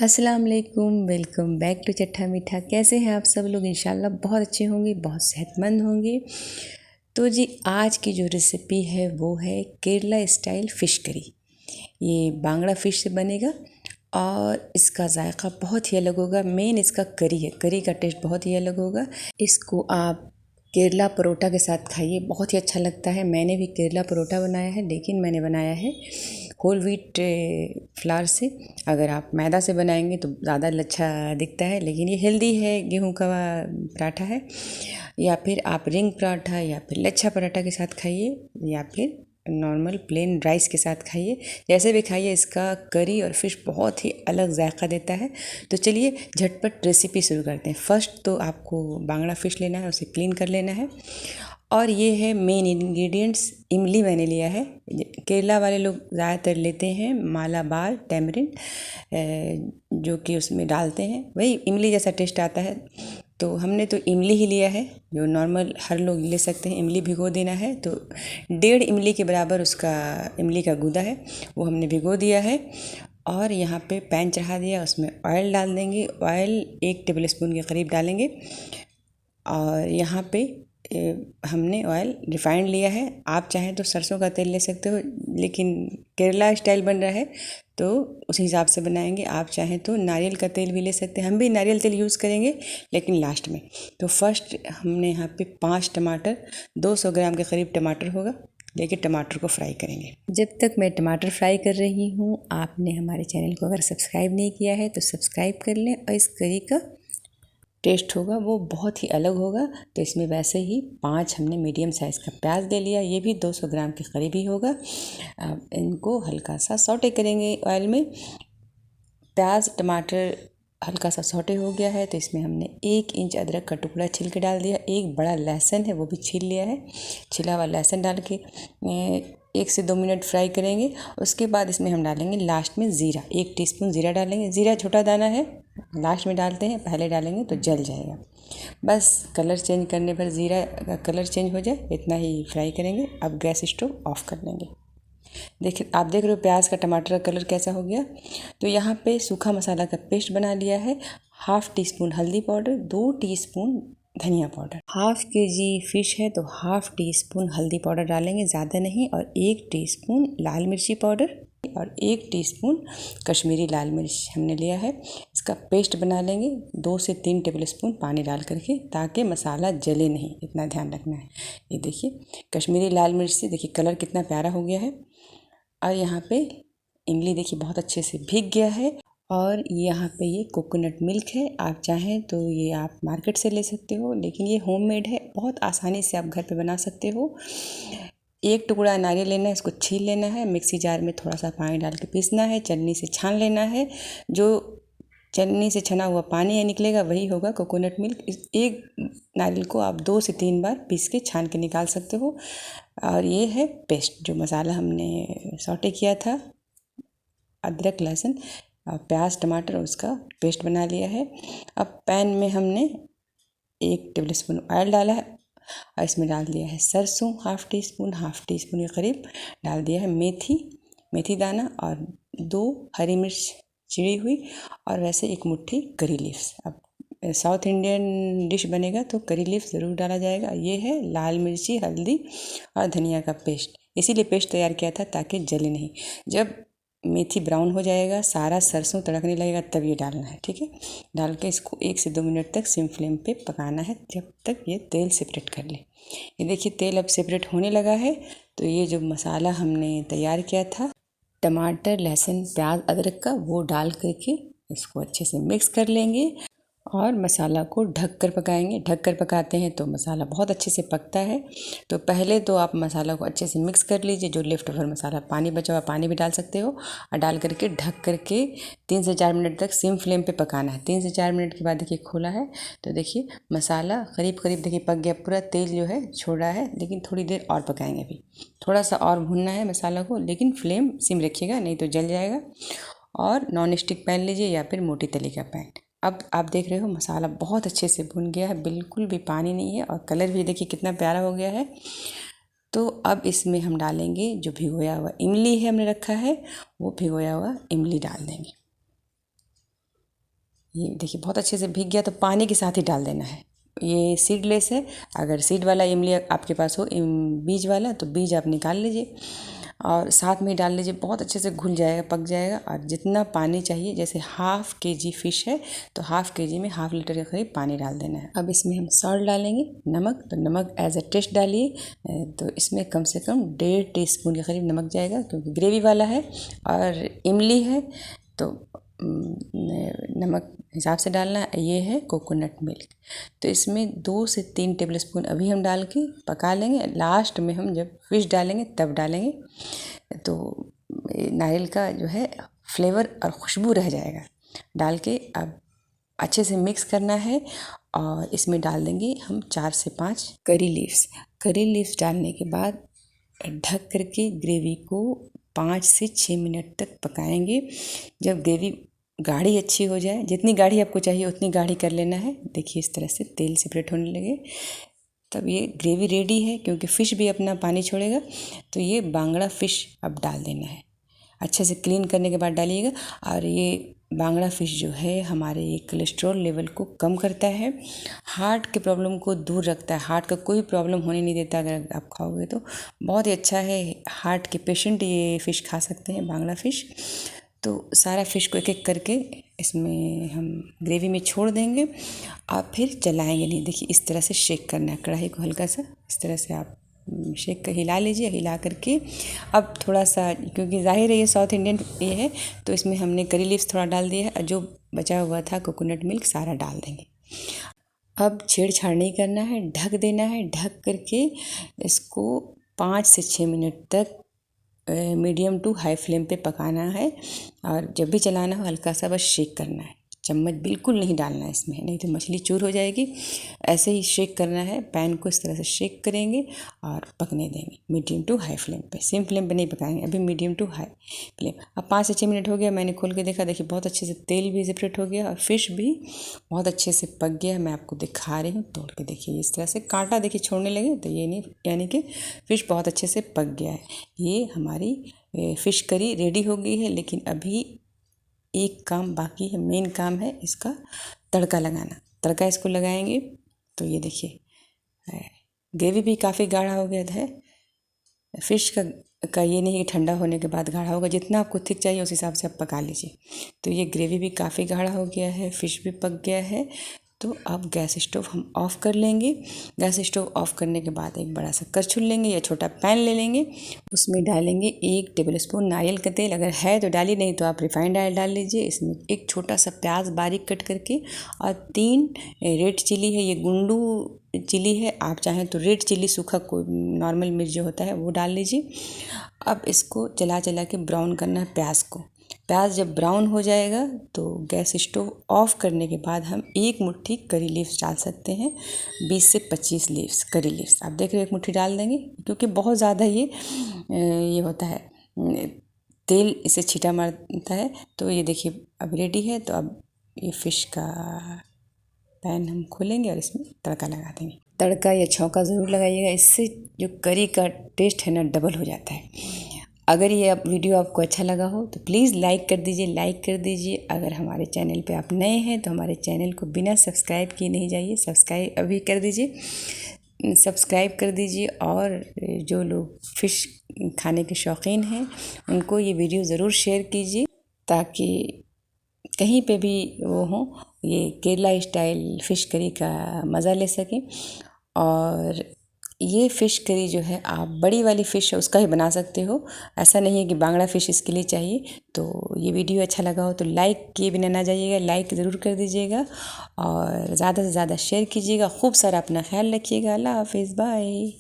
अस्सलाम वालेकुम, welcome back to चट्टा मीठा। कैसे हैं आप सब लोग? इंशाल्लाह बहुत अच्छे होंगे, बहुत सेहतमंद होंगे। तो जी आज की जो रेसिपी है वो है केरला स्टाइल फ़िश करी। ये बांगड़ा फ़िश से बनेगा और इसका जायका बहुत ही अलग होगा। मेन इसका करी है, करी का टेस्ट बहुत ही अलग होगा। इसको आप केरला परोठा के साथ खाइए, बहुत ही अच्छा लगता है। मैंने भी केरला परोठा बनाया है, लेकिन मैंने बनाया है होल व्हीट फ्लावर से। अगर आप मैदा से बनाएंगे तो ज़्यादा अच्छा दिखता है, लेकिन ये हेल्दी है। गेहूं का पराठा है, या फिर आप रिंग पराठा या फिर लच्छा पराठा के साथ खाइए, या फिर नॉर्मल प्लेन राइस के साथ खाइए। जैसे भी खाइए, इसका करी और फिश बहुत ही अलग जायका देता है। तो चलिए झटपट रेसिपी शुरू करते हैं। फर्स्ट तो आपको बांगड़ा फ़िश लेना है, उसे क्लीन कर लेना है। और ये है मेन इंग्रेडिएंट्स। इमली मैंने लिया है। केरला वाले लोग ज़्यादातर लेते हैं मालाबार टैमरिंड, जो कि उसमें डालते हैं, वही इमली जैसा टेस्ट आता है। तो हमने तो इमली ही लिया है, जो नॉर्मल हर लोग ले सकते हैं। इमली भिगो देना है, तो 1.5 इमली के बराबर उसका इमली का गूदा है, वो हमने भिगो दिया है। और यहाँ पे पैन चढ़ा दिया, उसमें ऑयल डाल देंगे। ऑयल 1 टेबल स्पून के करीब डालेंगे। और यहाँ पे हमने ऑयल रिफाइंड लिया है। आप चाहें तो सरसों का तेल ले सकते हो, लेकिन केरला स्टाइल बन रहा है तो उस हिसाब से बनाएंगे। आप चाहें तो नारियल का तेल भी ले सकते हैं, हम भी नारियल तेल यूज़ करेंगे लेकिन लास्ट में। तो फर्स्ट हमने यहाँ पे 5 टमाटर, 200 ग्राम के करीब टमाटर होगा, लेकिन टमाटर को फ्राई करेंगे। जब तक मैं टमाटर फ्राई कर रही हूँ, आपने हमारे चैनल को अगर सब्सक्राइब नहीं किया है तो सब्सक्राइब कर लें। और इस करी का टेस्ट होगा वो बहुत ही अलग होगा। तो इसमें वैसे ही 5 हमने मीडियम साइज़ का प्याज ले लिया, ये भी 200 ग्राम के करीब ही होगा। अब इनको हल्का सा सौटे करेंगे ऑयल में। प्याज टमाटर हल्का सा सौटे हो गया है, तो इसमें हमने 1 इंच अदरक का टुकड़ा छिल के डाल दिया। एक बड़ा लहसुन है, वो भी छील लिया है। छिला हुआ लहसुन डाल के 1 से 2 मिनट फ्राई करेंगे। उसके बाद इसमें हम डालेंगे लास्ट में ज़ीरा, 1 टीस्पून ज़ीरा डालेंगे। ज़ीरा छोटा दाना है, लास्ट में डालते हैं, पहले डालेंगे तो जल जाएगा। बस कलर चेंज करने पर ज़ीरा का कलर चेंज हो जाए, इतना ही फ्राई करेंगे। अब गैस स्टोव ऑफ कर लेंगे। देखिए, आप देख रहे हो प्याज का टमाटर का कलर कैसा हो गया। तो यहाँ पे सूखा मसाला का पेस्ट बना लिया है। 1/2 टीस्पून हल्दी पाउडर, 2 टीस्पून धनिया पाउडर। 1/2 केजी फ़िश है तो 1/2 टीस्पून हल्दी पाउडर डालेंगे, ज़्यादा नहीं। और 1 टीस्पून लाल मिर्ची पाउडर और 1 टीस्पून कश्मीरी लाल मिर्च हमने लिया है। इसका पेस्ट बना लेंगे 2 से 3 टेबल स्पून पानी डाल करके, ताकि मसाला जले नहीं, इतना ध्यान रखना है। ये देखिए कश्मीरी लाल मिर्च से देखिए कलर कितना प्यारा हो गया है। और यहाँ पे इमली देखिए बहुत अच्छे से भीग गया है। और यहाँ पे ये कोकोनट मिल्क है, आप चाहें तो ये आप मार्केट से ले सकते हो, लेकिन ये होममेड है, बहुत आसानी से आप घर पे बना सकते हो। 1 टुकड़ा नारियल लेना है, इसको छील लेना है, मिक्सी जार में थोड़ा सा पानी डाल के पीसना है, छन्नी से छान लेना है। जो छन्नी से छना हुआ पानी है निकलेगा, वही होगा कोकोनट मिल्क। इस एक नारियल को आप 2 से 3 बार पीस के छान के निकाल सकते हो। और ये है पेस्ट, जो मसाला हमने सौटे किया था, अदरक लहसुन प्याज टमाटर, उसका पेस्ट बना लिया है। अब पैन में हमने 1 टेबल स्पून ऑयल डाला है और इसमें डाल दिया है सरसों, 1/2 टीस्पून, 1/2 टीस्पून के करीब डाल दिया है मेथी दाना, और 2 हरी मिर्च चिड़ी हुई, और वैसे 1 मुट्ठी करी लीव्स। अब साउथ इंडियन डिश बनेगा तो करी लीव्स ज़रूर डाला जाएगा। ये है लाल मिर्ची, हल्दी और धनिया का पेस्ट। इसीलिए पेस्ट तैयार किया था ताकि जले नहीं। जब मेथी ब्राउन हो जाएगा, सारा सरसों तड़कने लगेगा, तब ये डालना है, ठीक है। डाल के इसको 1 से 2 मिनट तक सिम फ्लेम पे पकाना है, जब तक ये तेल सेपरेट कर ले। ये देखिए तेल अब सेपरेट होने लगा है। तो ये जो मसाला हमने तैयार किया था, टमाटर लहसुन प्याज अदरक का, वो डाल करके इसको अच्छे से मिक्स कर लेंगे और मसाला को ढक कर पकाएंगे। ढक कर पकाते हैं तो मसाला बहुत अच्छे से पकता है। तो पहले तो आप मसाला को अच्छे से मिक्स कर लीजिए। जो लेफ्ट ओवर मसाला पानी बचा हुआ, पानी भी डाल सकते हो, और डाल करके ढक करके 3 से 4 मिनट तक सिम फ्लेम पे पकाना है। 3 से 4 मिनट के बाद देखिए खोला है, तो देखिए मसाला करीब करीब देखिए पक गया, पूरा तेल जो है छोड़ रहा है। लेकिन थोड़ी देर और पकाएंगे, अभी थोड़ा सा और भूनना है मसाला को, लेकिन फ्लेम सिम रखिएगा, नहीं तो जल जाएगा। और नॉन स्टिक पैन लीजिए या फिर मोटी तली का पैन। अब आप देख रहे हो मसाला बहुत अच्छे से भुन गया है, बिल्कुल भी पानी नहीं है, और कलर भी देखिए कितना प्यारा हो गया है। तो अब इसमें हम डालेंगे जो भिगोया हुआ इमली है, हमने रखा है, वो भिगोया हुआ इमली डाल देंगे। ये देखिए बहुत अच्छे से भीग गया, तो पानी के साथ ही डाल देना है। ये सीडलेस है, अगर सीड वाला इमली आपके पास हो, बीज वाला, तो बीज आप निकाल लीजिए और साथ में ही डाल लीजिए। बहुत अच्छे से घुल जाएगा, पक जाएगा। और जितना पानी चाहिए, जैसे ½ kg फ़िश है तो ½ kg में ½ लीटर के करीब पानी डाल देना है। अब इसमें हम सॉल्ट डालेंगे, नमक। तो नमक एज अ टेस्ट डालिए, तो इसमें कम से कम 1.5 टीस्पून के करीब नमक जाएगा, क्योंकि ग्रेवी वाला है और इमली है, तो नमक हिसाब से डालना। ये है कोकोनट मिल्क, तो इसमें 2 से 3 टेबल स्पून अभी हम डाल के पका लेंगे। लास्ट में हम जब फिश डालेंगे तब डालेंगे, तो नारियल का जो है फ्लेवर और खुशबू रह जाएगा। डाल के अब अच्छे से मिक्स करना है और इसमें डाल देंगे हम 4 से 5 करी लीव्स। करी लीव्स डालने के बाद ढक करके ग्रेवी को 5 से 6 मिनट तक पकाएंगे। जब ग्रेवी गाढ़ी अच्छी हो जाए, जितनी गाढ़ी आपको चाहिए उतनी गाढ़ी कर लेना है। देखिए इस तरह से तेल सेपरेट होने लगे, तब ये ग्रेवी रेडी है, क्योंकि फ़िश भी अपना पानी छोड़ेगा। तो ये बांगड़ा फ़िश अब डाल देना है, अच्छे से क्लीन करने के बाद डालिएगा। और ये बांगड़ा फ़िश जो है हमारे कोलेस्ट्रॉल लेवल को कम करता है, हार्ट के प्रॉब्लम को दूर रखता है, हार्ट का कोई प्रॉब्लम होने नहीं देता। अगर आप खाओगे तो बहुत ही अच्छा है, हार्ट के पेशेंट ये फ़िश खा सकते हैं, बांगड़ा फ़िश। तो सारा फ़िश को एक एक करके इसमें हम ग्रेवी में छोड़ देंगे और फिर चलाएंगे नहीं। देखिए इस तरह से शेक करना है कढ़ाई को, हल्का सा इस तरह से आप शेक कर हिला लीजिए। हिला करके अब थोड़ा सा, क्योंकि ज़ाहिर है ये साउथ इंडियन ये है, तो इसमें हमने करी लीव्स थोड़ा डाल दिया है और जो बचा हुआ था कोकोनट मिल्क सारा डाल देंगे। अब छेड़छाड़ नहीं करना है, ढक देना है। ढक करके इसको 5 से 6 मिनट तक मीडियम टू हाई फ्लेम पे पकाना है। और जब भी चलाना हो हल्का सा बस शेक करना है, चम्मच बिल्कुल नहीं डालना है इसमें, नहीं तो मछली चूर हो जाएगी। ऐसे ही शेक करना है, पैन को इस तरह से शेक करेंगे और पकने देंगे मीडियम टू हाई फ्लेम पे। सेम फ्लेम पे नहीं पकाएंगे, अभी मीडियम टू हाई फ्लेम। अब 5 से 6 मिनट हो गया, मैंने खोल के देखा, देखिए बहुत अच्छे से तेल भी सेपरेट हो गया और फिश भी बहुत अच्छे से पक गया। मैं आपको दिखा रही हूँ, तोड़ के देखिए इस तरह से। कांटा देखिए छोड़ने लगे, तो ये नहीं, यानी कि फ़िश बहुत अच्छे से पक गया है। ये हमारी फ़िश करी रेडी हो गई है। लेकिन अभी एक काम बाकी है, मेन काम है इसका तड़का लगाना। तड़का इसको लगाएंगे तो ये देखिए ग्रेवी भी काफ़ी गाढ़ा हो गया है। फ़िश का ये नहीं कि ठंडा होने के बाद गाढ़ा होगा, जितना आपको थिक चाहिए उस हिसाब से आप पका लीजिए। तो ये ग्रेवी भी काफ़ी गाढ़ा हो गया है, फ़िश भी पक गया है। तो अब गैस स्टोव हम ऑफ़ कर लेंगे। गैस स्टोव ऑफ़ करने के बाद एक बड़ा सा करछुल लेंगे या छोटा पैन ले लेंगे, उसमें डालेंगे 1 टेबल स्पून नारियल का तेल। अगर है तो डालिए, नहीं तो आप रिफाइंड ऑयल डाल लीजिए। इसमें एक छोटा सा प्याज बारीक कट करके और 3 रेड चिली है, ये गुंडू चिली है, आप चाहें तो रेड चिली सूखा कोई नॉर्मल मिर्च जो होता है वो डाल लीजिए। अब इसको चला चला के ब्राउन करना है प्याज को। प्याज जब ब्राउन हो जाएगा तो गैस स्टोव ऑफ़ करने के बाद हम 1 मुट्ठी करी लीव्स डाल सकते हैं, 20 से 25 लीव्स करी लीव्स आप देख रहे हो, 1 मुट्ठी डाल देंगे, क्योंकि बहुत ज़्यादा ये होता है, तेल इसे छींटा मारता है। तो ये देखिए अब रेडी है। तो अब ये फ़िश का पैन हम खोलेंगे और इसमें तड़का लगा देंगे। तड़का या छौंका ज़रूर लगाइएगा, इससे जो करी का टेस्ट है ना डबल हो जाता है। अगर ये वीडियो आपको अच्छा लगा हो तो प्लीज़ लाइक कर दीजिए। अगर हमारे चैनल पे आप नए हैं तो हमारे चैनल को बिना सब्सक्राइब किए नहीं जाइए, सब्सक्राइब अभी कर दीजिए, सब्सक्राइब कर दीजिए। और जो लोग फ़िश खाने के शौकीन हैं उनको ये वीडियो ज़रूर शेयर कीजिए, ताकि कहीं पे भी वो हों, ये केरला स्टाइल फ़िश करी का मज़ा ले सकें। और ये फ़िश करी जो है आप बड़ी वाली फ़िश है उसका ही बना सकते हो, ऐसा नहीं है कि बांगड़ा फ़िश इसके लिए चाहिए। तो ये वीडियो अच्छा लगा हो तो लाइक किए बिना ना जाइएगा, लाइक ज़रूर कर दीजिएगा और ज़्यादा से ज़्यादा शेयर कीजिएगा। खूब सारा अपना ख्याल रखिएगा। अल्लाह हाफिज़, बाय।